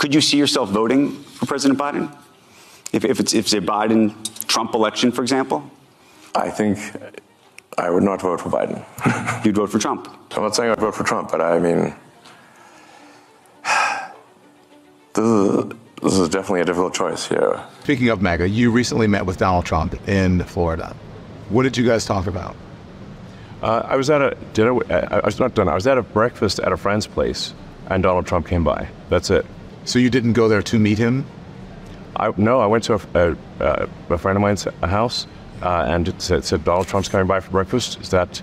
Could you see yourself voting for President Biden? If it's a Biden-Trump election, for example? I think I would not vote for Biden. You'd vote for Trump? I'm not saying I'd vote for Trump, but I mean, this is definitely a difficult choice here. Speaking of MAGA, you recently met with Donald Trump in Florida. What did you guys talk about? I was at a dinner. I was at a breakfast at a friend's place, and Donald Trump came by. That's it. So you didn't go there to meet him? No, I went to a friend of mine's house, and it said Donald Trump's coming by for breakfast. Is that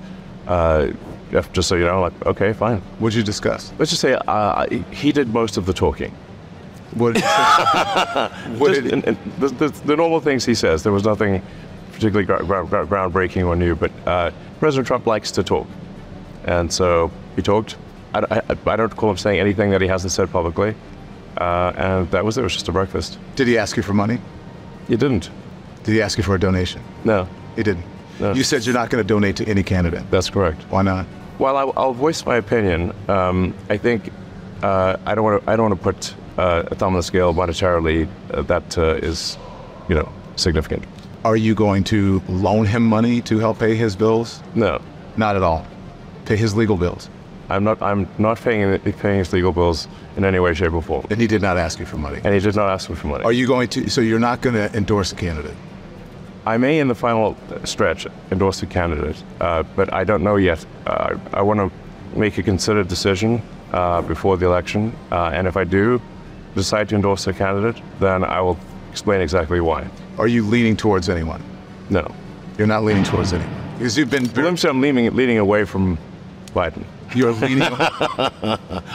just so you know? Like, okay, fine. What did you discuss? Let's just say he did most of the talking. What did the normal things he says. There was nothing particularly groundbreaking or new, but President Trump likes to talk. And so he talked. I don't recall him saying anything that he hasn't said publicly. And that was it. It was just a breakfast. Did he ask you for money? He didn't. Did he ask you for a donation? No. He didn't? No. You said you're not going to donate to any candidate. That's correct. Why not? Well, I'll voice my opinion. I think I don't want to put a thumb on the scale monetarily that is, significant. Are you going to loan him money to help pay his bills? No. Not at all. Pay his legal bills? I'm not paying his legal bills in any way, shape, or form. And he did not ask you for money? And he did not ask me for money. Are you going to, so you're not going to endorse a candidate? I may, in the final stretch, endorse a candidate, but I don't know yet. I want to make a considered decision before the election, and if I do decide to endorse a candidate, then I will explain exactly why. Are you leaning towards anyone? No. You're not leaning towards anyone? Because you've been... I'm leaning away from Biden. You're leaning...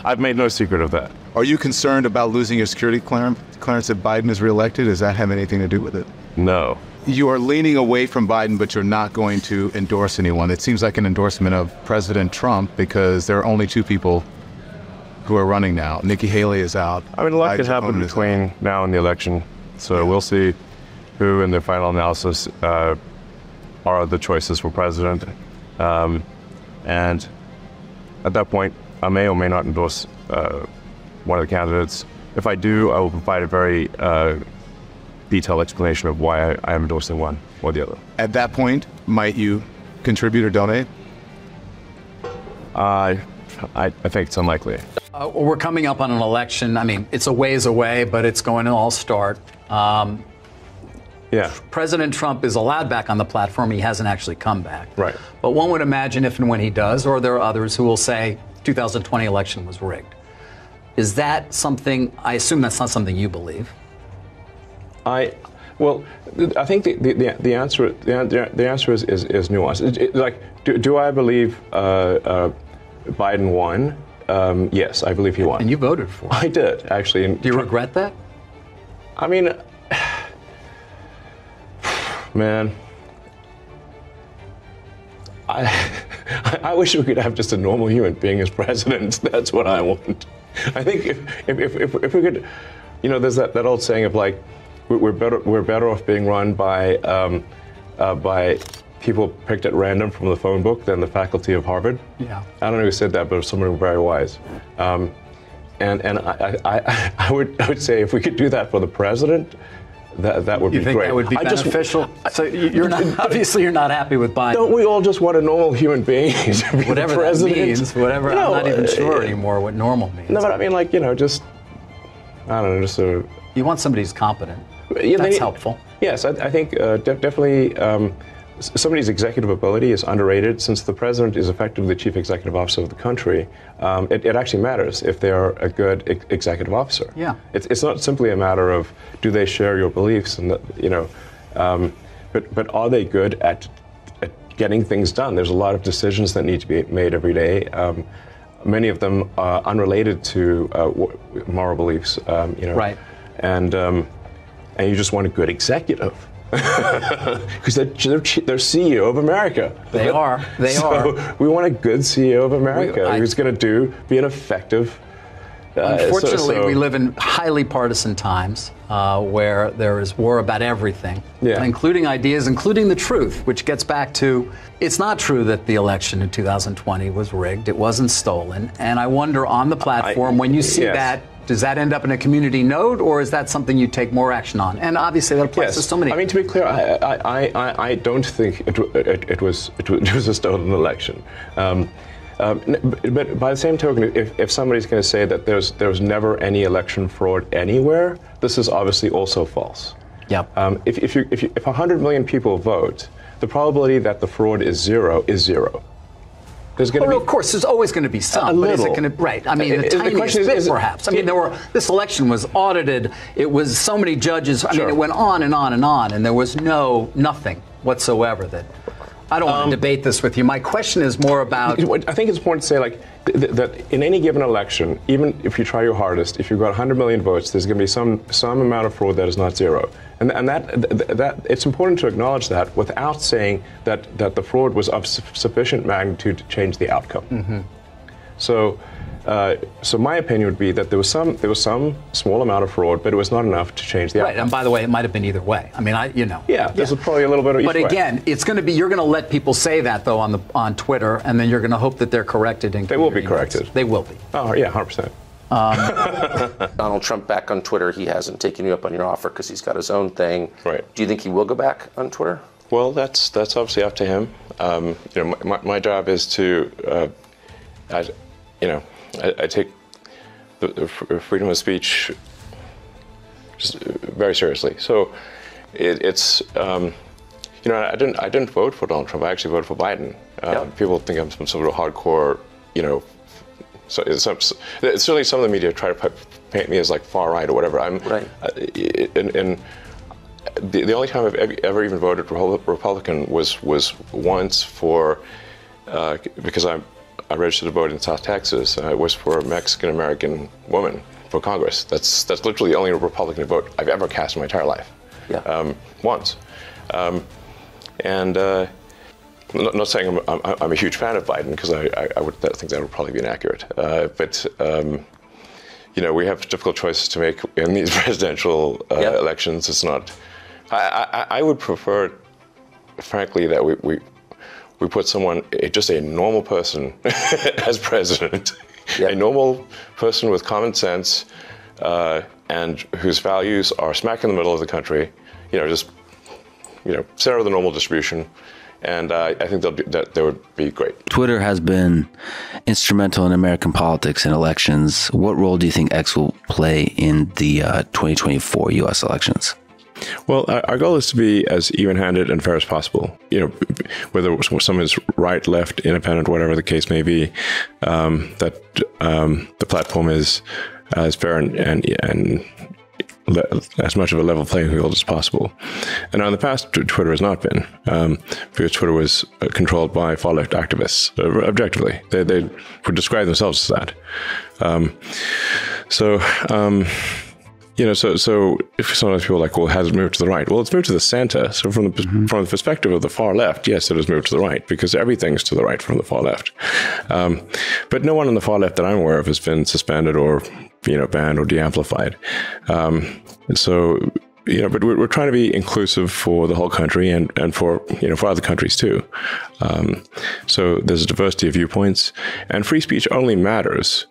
I've made no secret of that. Are you concerned about losing your security clearance if Biden is reelected? Does that have anything to do with it? No. You are leaning away from Biden, but you're not going to endorse anyone. It seems like an endorsement of President Trump because there are only two people who are running now. Nikki Haley is out. I mean, a lot could happen between now and the election, so we'll see who, in the final analysis, are the choices for president. And at that point, I may or may not endorse one of the candidates. If I do, I will provide a very detailed explanation of why I am endorsing one or the other. At that point, might you contribute or donate? I think it's unlikely. We're coming up on an election. I mean, it's a ways away, but it's going to all start. Yeah. President Trump is allowed back on the platform. He hasn't actually come back. Right. But one would imagine if and when he does, or there are others who will say 2020 election was rigged. Is that something, I assume that's not something you believe? I think the answer is nuanced. Do I believe Biden won? Yes, I believe he won. And you voted for him. I did, actually. Do you regret that? I mean, man, I wish we could have just a normal human being as president. That's what I want. I think if we could, there's that old saying of like, we're better off being run by people picked at random from the phone book than the faculty of Harvard. Yeah. I don't know who said that, but someone very wise. And I would say if we could do that for the president, that would be great. You think that would be beneficial? So you're not, obviously you're not happy with Biden. Don't we all just want a normal human being to be whatever the president? That means, whatever. I'm not even sure anymore what normal means. No, but I mean, like, just, I don't know, just a... You want somebody who's competent. Yeah, that's helpful. Yes, I think definitely somebody's executive ability is underrated. Since the president is effectively the chief executive officer of the country, it actually matters if they are a good executive officer. Yeah. It's not simply a matter of do they share your beliefs, and but are they good at getting things done? There's a lot of decisions that need to be made every day. Many of them are unrelated to moral beliefs. Right. And you just want a good executive. Because they're CEO of America. They are. So we want a good CEO of America who's going to be an effective. Unfortunately, we live in highly partisan times where there is war about everything, including ideas, including the truth, which gets back to it's not true that the election in 2020 was rigged. It wasn't stolen. And I wonder on the platform, when you see that Does that end up in a community note, or is that something you take more action on? And obviously that applies to so many. I mean, to be clear, I don't think it was a stolen election. But by the same token, if somebody's going to say that there was never any election fraud anywhere, this is obviously also false. Yep. If 100 million people vote, the probability that the fraud is zero is zero. There's going to be, of course, there's always going to be some. A little. But is it going to, right? I mean, the tiniest bit, perhaps. I mean, this election was audited. It was so many judges. I mean, it went on and on and on, and there was nothing whatsoever that. I don't want to debate this with you. My question is more about. I think it's important to say, like, that in any given election, even if you try your hardest, if you've got 100 million votes, there's going to be some amount of fraud that is not zero, and that it's important to acknowledge that without saying that the fraud was of sufficient magnitude to change the outcome. Mm-hmm. So my opinion would be that there was some small amount of fraud, but it was not enough to change the outcome. Right, and by the way, it might have been either way. I mean, Yeah, there's probably a little bit of each way. But again, it's going to be, you're going to let people say that, though, on Twitter, and then you're going to hope that they're corrected. They will be corrected. They will be. Oh, yeah, 100%. Donald Trump back on Twitter, he hasn't taken you up on your offer because he's got his own thing. Right. Do you think he will go back on Twitter? Well, that's obviously up to him. My job is to, I take the freedom of speech just very seriously. So it's I didn't vote for Donald Trump. I actually voted for Biden. People think I'm some sort of hardcore, So certainly some of the media try to paint me as like far right or whatever. I'm right. And the only time I've ever even voted Republican was once for because I registered to vote in South Texas. It was for a Mexican American woman for Congress. That's literally the only Republican vote I've ever cast in my entire life. Yeah. Once. I'm not saying I'm a huge fan of Biden, because I would think that would probably be inaccurate. But we have difficult choices to make in these presidential elections. It's not. I would prefer, frankly, that we put someone, just a normal person, as president. A normal person with common sense, and whose values are smack in the middle of the country. Center of the normal distribution. And I think that would be great. Twitter has been instrumental in American politics and elections. What role do you think X will play in the 2024 U.S. elections? Well, our goal is to be as even-handed and fair as possible. Whether someone is right, left, independent, whatever the case may be, that the platform is as fair and as much of a level playing field as possible. And now in the past, Twitter has not been, because Twitter was controlled by far-left activists, objectively. They would describe themselves as that. So if sometimes people are like, well, has it moved to the right? Well, it's moved to the center. So from the perspective of the far left, yes, it has moved to the right, because everything's to the right from the far left. But no one on the far left that I'm aware of has been suspended or banned or de-amplified. But we're trying to be inclusive for the whole country and for other countries too. So there's a diversity of viewpoints, and free speech only matters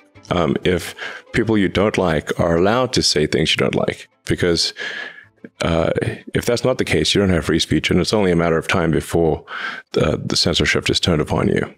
if people you don't like are allowed to say things you don't like. Because if that's not the case, you don't have free speech, and it's only a matter of time before the censorship is turned upon you.